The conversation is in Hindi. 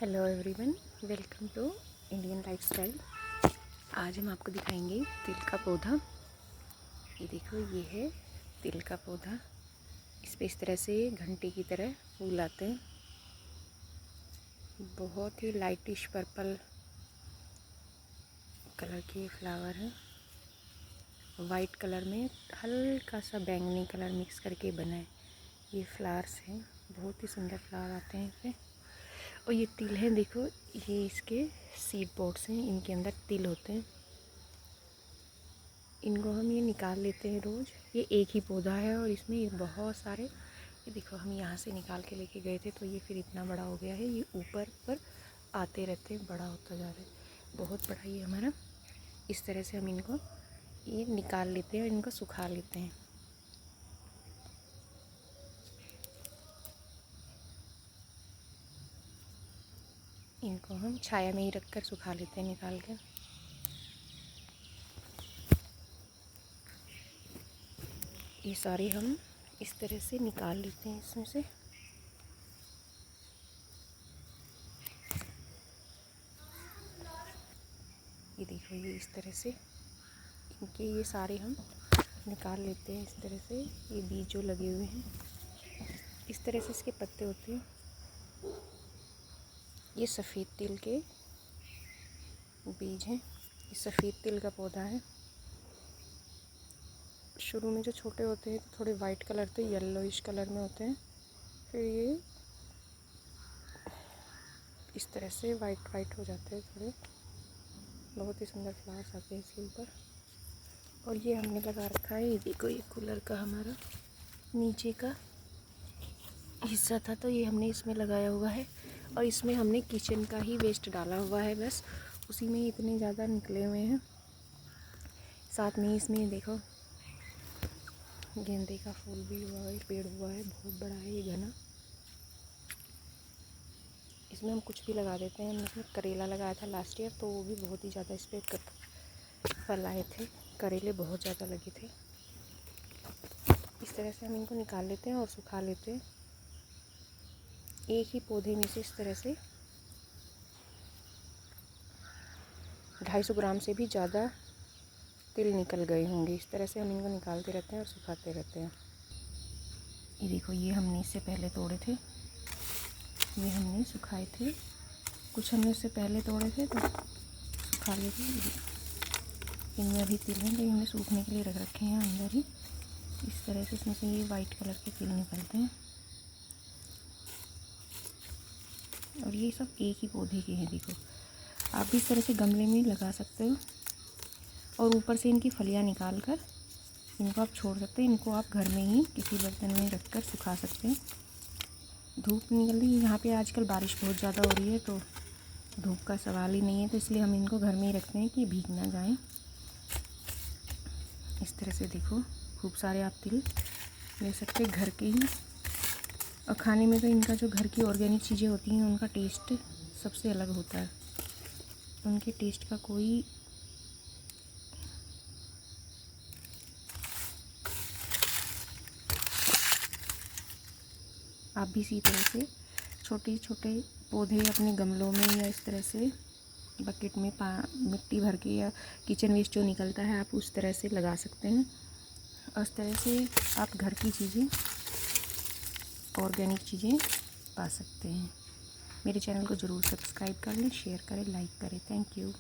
Hello everyone, welcome to Indian lifestyle. आज हम आपको दिखाएंगे तिल का पौधा। ये देखो, ये है तिल का पौधा। इस पे इस तरह से घंटी की तरह फूल आते हैं। बहुत ही लाइटिश पर्पल कलर के फ्लावर हैं। वाइट कलर में हल्का सा बैंगनी कलर मिक्स करके बना है। ये फ्लावर्स हैं, बहुत ही सुंदर फ्लावर आते हैं इसमें। और ये तिल हैं, देखो, ये इसके सीड पॉड्स हैं, इनके अंदर तिल होते हैं। इनको हम ये निकाल लेते हैं रोज़। ये एक ही पौधा है और इसमें बहुत सारे, ये देखो, हम यहाँ से निकाल के लेके गए थे तो ये फिर इतना बड़ा हो गया है। ये ऊपर ऊपर आते रहते हैं, बड़ा होता जा रहा है, बहुत बड़ा ये हमारा। इस तरह से हम इनको ये निकाल लेते हैं और इनको सुखा लेते हैं। इनको हम छाया में ही रख कर सुखा लेते हैं निकाल कर। ये सारे हम इस तरह से निकाल लेते हैं इसमें से। ये देखो, ये इस तरह से इनके ये सारे हम निकाल लेते हैं इस तरह से। ये बीज जो लगे हुए हैं, इस तरह से इसके पत्ते होते हैं। ये सफ़ेद तिल के बीज हैं। ये सफ़ेद तिल का पौधा है। शुरू में जो छोटे होते हैं तो थोड़े वाइट कलर के येलोइश कलर में होते हैं, फिर ये इस तरह से वाइट वाइट हो जाते हैं थोड़े। बहुत ही सुंदर फ्लावर्स आते हैं इसके ऊपर। और ये हमने लगा रखा है, ये देखो, ये कूलर का हमारा नीचे का हिस्सा था तो ये हमने इसमें लगाया हुआ है। और इसमें हमने किचन का ही वेस्ट डाला हुआ है, बस उसी में इतने ज़्यादा निकले हुए हैं। साथ में इसमें देखो, गेंदे का फूल भी हुआ है, पेड़ हुआ है, बहुत बड़ा है ये घना। इसमें हम कुछ भी लगा देते हैं। हमने इसमें करेला लगाया था लास्ट ईयर, तो वो भी बहुत ही ज़्यादा इस पर फल आए थे। करेले बहुत ज़्यादा लगे थे। इस तरह से हम इनको निकाल लेते हैं और सुखा लेते हैं। एक ही पौधे में से इस तरह से 250 ग्राम से भी ज़्यादा तिल निकल गए होंगे। इस तरह से हम इनको निकालते रहते हैं और सुखाते रहते हैं। ये देखो, ये हमने इससे पहले तोड़े थे, ये हमने सुखाए थे। कुछ हमने इससे पहले तोड़े थे तो सुखा लिए थे। इनमें अभी तिल हैं, तो हमने सूखने के लिए रख रखे हैं अंदर ही। इस तरह से इसमें से ये वाइट कलर के तिल निकलते हैं। और ये सब एक ही पौधे के हैं। देखो, आप भी इस तरह से गमले में लगा सकते हो और ऊपर से इनकी फलियां निकाल कर इनको आप छोड़ सकते हैं। इनको आप घर में ही किसी बर्तन में रख कर सुखा सकते हैं। धूप निकल रही है यहाँ पे, आजकल बारिश बहुत ज़्यादा हो रही है तो धूप का सवाल ही नहीं है, तो इसलिए हम इनको घर में ही रखते हैं कि भीग ना जाएं। इस तरह से देखो, खूब सारे आप तिल ले सकते हैं घर के ही। और खाने में तो इनका जो घर की ऑर्गेनिक चीज़ें होती हैं उनका टेस्ट सबसे अलग होता है। उनके टेस्ट का कोई आप भी इसी तरह से छोटे छोटे पौधे अपने गमलों में या इस तरह से बकेट में मिट्टी भर के या किचन वेस्ट जो निकलता है आप उस तरह से लगा सकते हैं। और इस तरह से आप घर की चीज़ें, ऑर्गेनिक चीज़ें पा सकते हैं। मेरे चैनल को ज़रूर सब्सक्राइब कर लें, शेयर करें, लाइक करें। Thank you.